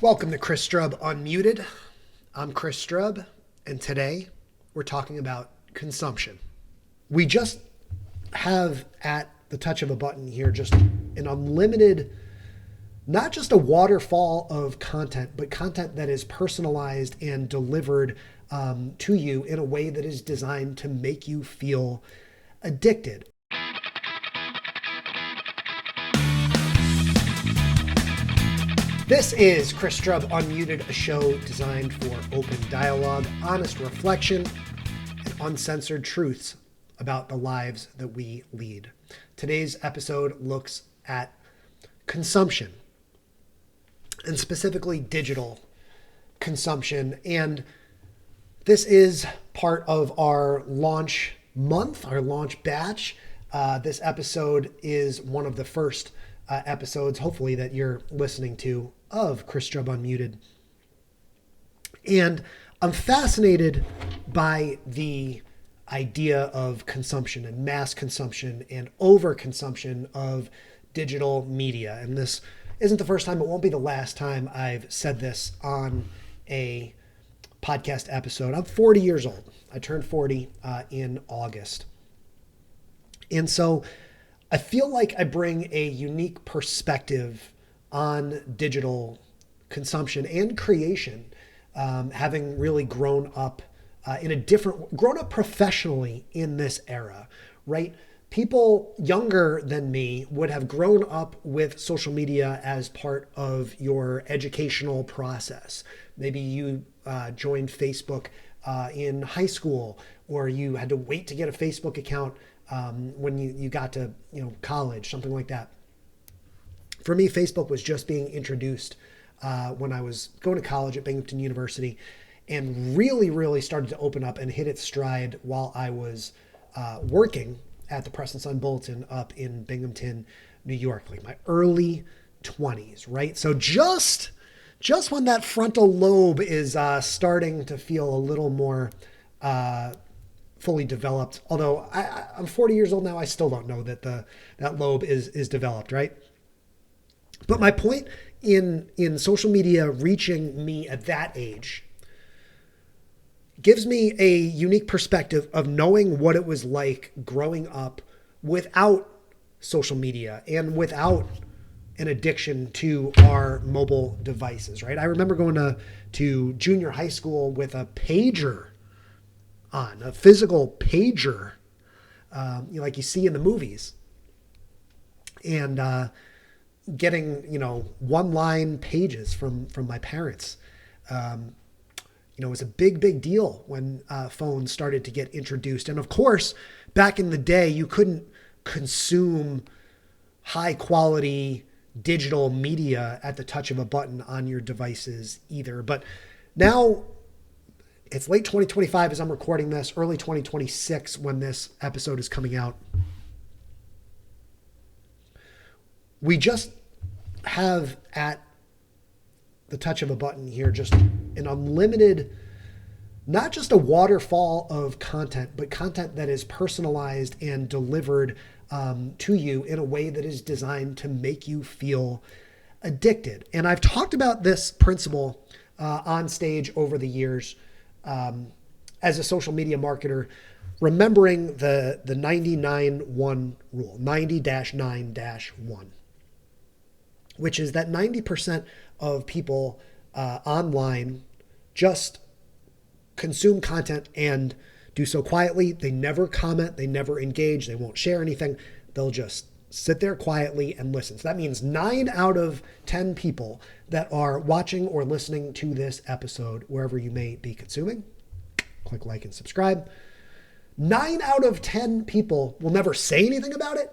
Welcome to Chris Strub Unmuted. I'm Chris Strub, and today we're talking about consumption. We just have at the touch of a button here just an unlimited, not just a waterfall of content, but content that is personalized and delivered to you in a way that is designed to make you feel addicted. This is Chris Strub Unmuted, a show designed for open dialogue, honest reflection, and uncensored truths about the lives that we lead. Today's episode looks at consumption, and specifically digital consumption. And this is part of our launch month, our launch batch. This episode is one of the first episodes, hopefully, that you're listening to of Chris Strub Unmuted. And I'm fascinated by the idea of consumption and mass consumption and overconsumption of digital media. And this isn't the first time, it won't be the last time I've said this on a podcast episode. I'm 40 years old. I turned 40 in August. And so I feel like I bring a unique perspective on digital consumption and creation, having really grown up grown up professionally in this era, right? People younger than me would have grown up with social media as part of your educational process. Maybe you joined Facebook in high school, or you had to wait to get a Facebook account when you got to college, something like that. For me, Facebook was just being introduced when I was going to college at Binghamton University, and really started to open up and hit its stride while I was working at the Press and Sun Bulletin up in Binghamton, New York, like my early 20s, right? So just when that frontal lobe is starting to feel a little more fully developed. Although I'm 40 years old now, I still don't know that that lobe is developed, right? But my point in social media reaching me at that age gives me a unique perspective of knowing what it was like growing up without social media and without an addiction to our mobile devices, right? I remember going to junior high school with a pager on, a physical pager, like you see in the movies, and getting one-line pages from my parents. It was a big deal when phones started to get introduced. And of course, back in the day, you couldn't consume high quality digital media at the touch of a button on your devices either. But now it's late 2025 as I'm recording this, early 2026 when this episode is coming out. We just have at the touch of a button here just an unlimited, not just a waterfall of content, but content that is personalized and delivered to you in a way that is designed to make you feel addicted. And I've talked about this principle on stage over the years as a social media marketer, remembering the 90-9-1 rule, 90-9-1, which is that 90% of people online just consume content and do so quietly. They never comment, they never engage, they won't share anything. They'll just sit there quietly and listen. So that means 9 out of 10 people that are watching or listening to this episode, wherever you may be consuming, click like and subscribe. 9 out of 10 people will never say anything about it.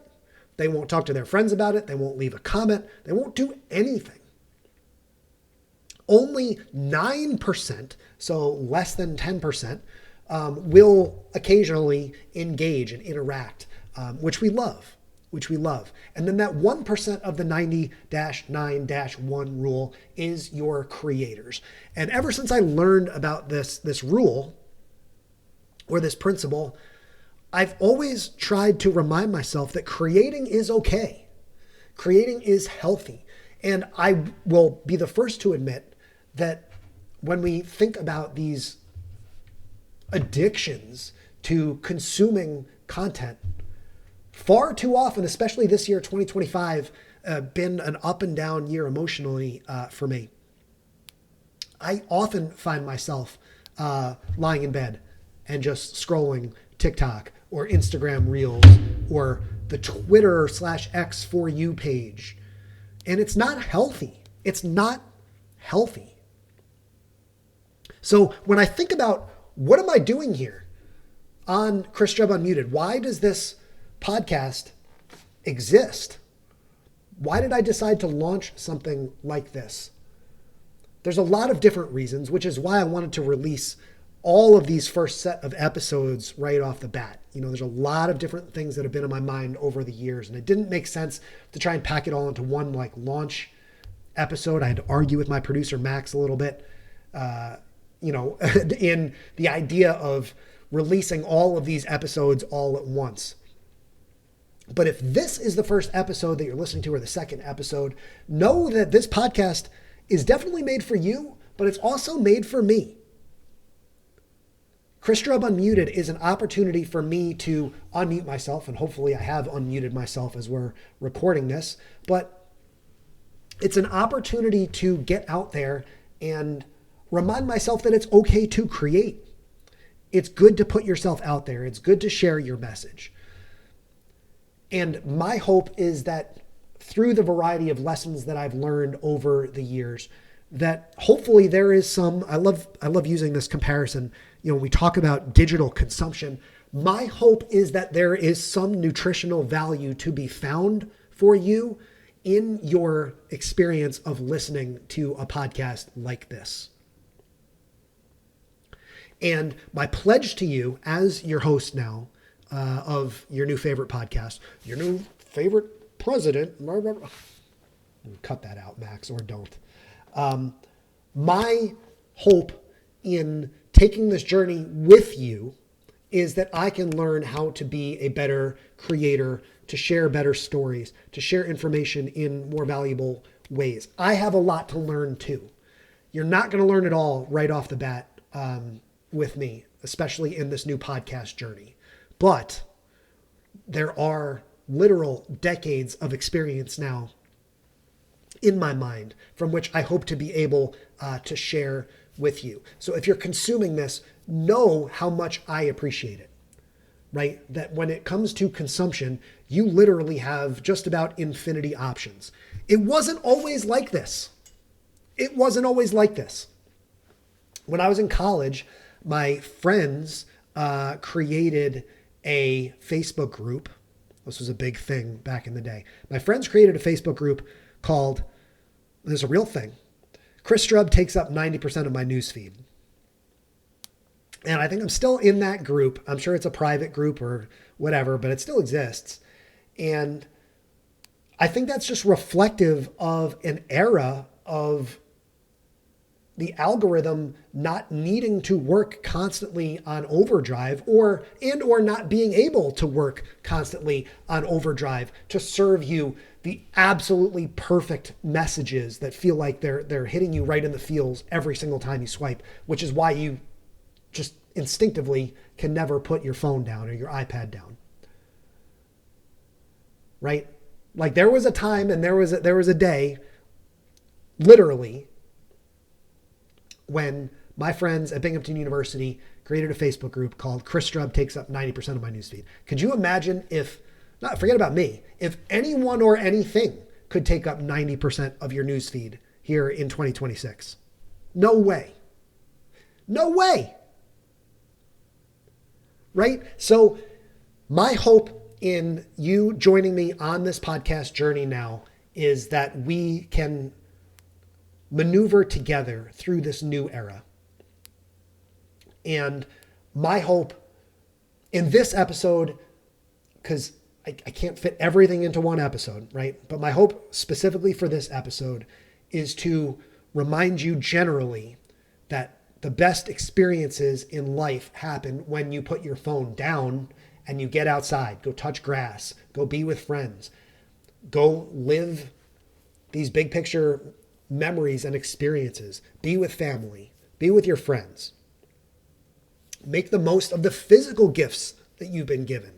They won't talk to their friends about it. They won't leave a comment. They won't do anything. Only 9%, so less than 10%, will occasionally engage and interact, which we love. And then that 1% of the 90-9-1 rule is your creators. And ever since I learned about this rule or this principle, I've always tried to remind myself that creating is okay. Creating is healthy. And I will be the first to admit that when we think about these addictions to consuming content, far too often, especially this year, 2025, been an up and down year emotionally for me. I often find myself lying in bed and just scrolling TikTok or Instagram Reels or the Twitter/X For You page. And it's not healthy. It's not healthy. So when I think about what am I doing here on Chris Strub Unmuted? Why does this podcast exist? Why did I decide to launch something like this? There's a lot of different reasons, which is why I wanted to release all of these first set of episodes right off the bat. There's a lot of different things that have been in my mind over the years, and it didn't make sense to try and pack it all into one launch episode. I had to argue with my producer Max a little bit, in the idea of releasing all of these episodes all at once. But if this is the first episode that you're listening to, or the second episode, know that this podcast is definitely made for you, but it's also made for me. Chris Strub Unmuted is an opportunity for me to unmute myself, and hopefully I have unmuted myself as we're recording this, but it's an opportunity to get out there and remind myself that it's okay to create. It's good to put yourself out there. It's good to share your message. And my hope is that through the variety of lessons that I've learned over the years, that hopefully there is some, I love using this comparison. When we talk about digital consumption, my hope is that there is some nutritional value to be found for you in your experience of listening to a podcast like this. And my pledge to you as your host now of your new favorite podcast, your new favorite president, cut that out, Max, or don't. My hope in taking this journey with you is that I can learn how to be a better creator, to share better stories, to share information in more valuable ways. I have a lot to learn too. You're not going to learn it all right off the bat with me, especially in this new podcast journey. But there are literal decades of experience now in my mind from which I hope to be able to share with you. So if you're consuming this, know how much I appreciate it, right? That when it comes to consumption, you literally have just about infinity options. It wasn't always like this. It wasn't always like this. When I was in college, my friends created a Facebook group. This was a big thing back in the day. My friends created a Facebook group called, this is a real thing, Chris Strub Takes Up 90% of My Newsfeed. And I think I'm still in that group. I'm sure it's a private group or whatever, but it still exists. And I think that's just reflective of an era of the algorithm not needing to work constantly on overdrive or not being able to work constantly on overdrive to serve you the absolutely perfect messages that feel like they're hitting you right in the feels every single time you swipe, which is why you just instinctively can never put your phone down or your iPad down. Right? Like there was a time and there was a day, literally, when my friends at Binghamton University created a Facebook group called Chris Strub Takes Up 90% of My Newsfeed. Could you imagine forget about me, if anyone or anything could take up 90% of your newsfeed here in 2026? No way. No way. Right? So my hope in you joining me on this podcast journey now is that we can maneuver together through this new era. And my hope in this episode, because I can't fit everything into one episode, right? But my hope specifically for this episode is to remind you generally that the best experiences in life happen when you put your phone down and you get outside, go touch grass, go be with friends, go live these big picture memories and experiences. Be with family. Be with your friends. Make the most of the physical gifts that you've been given.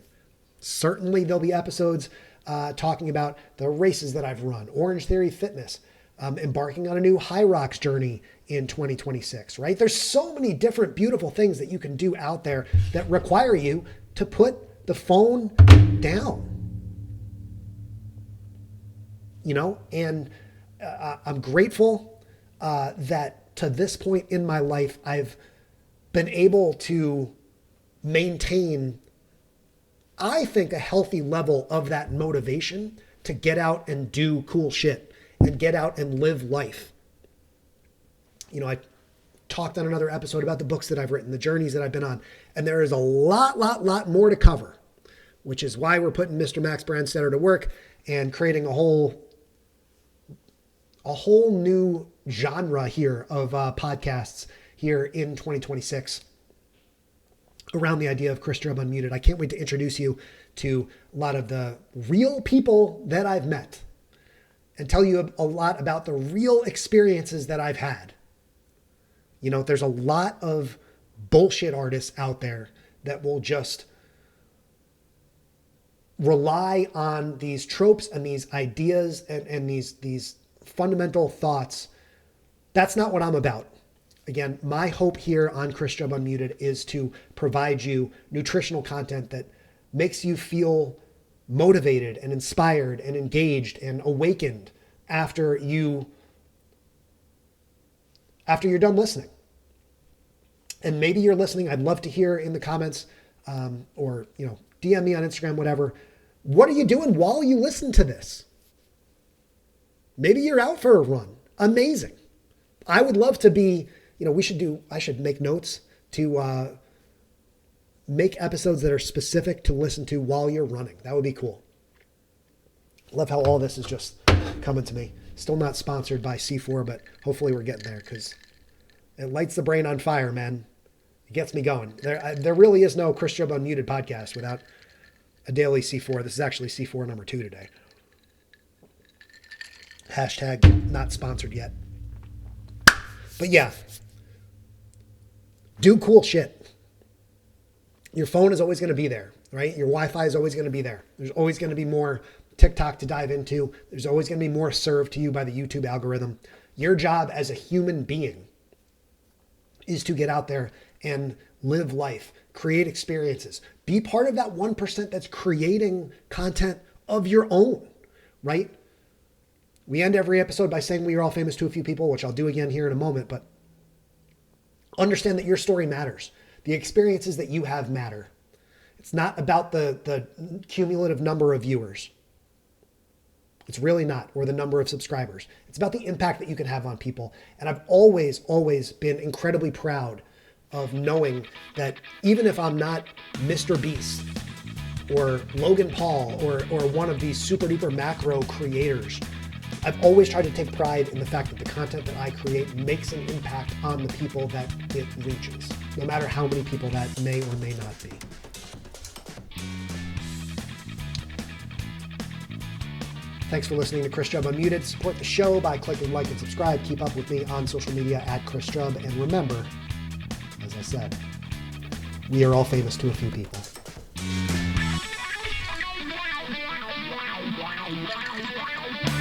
Certainly there'll be episodes talking about the races that I've run, Orange Theory Fitness, embarking on a new High Rocks journey in 2026, right? There's so many different beautiful things that you can do out there that require you to put the phone down. And I'm grateful that to this point in my life, I've been able to maintain, I think, a healthy level of that motivation to get out and do cool shit and get out and live life. I talked on another episode about the books that I've written, the journeys that I've been on, and there is a lot more to cover, which is why we're putting Mr. Max Brandstetter to work and creating a whole new genre here of podcasts here in 2026 around the idea of Chris Strub Unmuted. I can't wait to introduce you to a lot of the real people that I've met and tell you a lot about the real experiences that I've had. There's a lot of bullshit artists out there that will just rely on these tropes and these ideas and these fundamental thoughts. That's not what I'm about. Again, my hope here on Chris Strub Unmuted is to provide you nutritional content that makes you feel motivated and inspired and engaged and awakened after you're done listening. And maybe you're listening. I'd love to hear in the comments or DM me on Instagram, whatever. What are you doing while you listen to this? Maybe you're out for a run. Amazing. I would love to be, I should make notes to make episodes that are specific to listen to while you're running. That would be cool. Love how all this is just coming to me. Still not sponsored by C4, but hopefully we're getting there because it lights the brain on fire, man. It gets me going. There really is no Chris Strub Unmuted podcast without a daily C4. This is actually C4 number 2 today. Hashtag not sponsored yet. But yeah, do cool shit. Your phone is always going to be there, right? Your Wi-Fi is always going to be there. There's always going to be more TikTok to dive into. There's always going to be more served to you by the YouTube algorithm. Your job as a human being is to get out there and live life, create experiences, be part of that 1% that's creating content of your own, right? We end every episode by saying we are all famous to a few people, which I'll do again here in a moment, but understand that your story matters. The experiences that you have matter. It's not about the cumulative number of viewers. It's really not, or the number of subscribers. It's about the impact that you can have on people. And I've always been incredibly proud of knowing that even if I'm not Mr. Beast or Logan Paul or one of these super duper macro creators, I've always tried to take pride in the fact that the content that I create makes an impact on the people that it reaches, no matter how many people that may or may not be. Thanks for listening to Chris Strub Unmuted. Support the show by clicking like and subscribe. Keep up with me on social media at Chris Strub. And remember, as I said, we are all famous to a few people. Wow.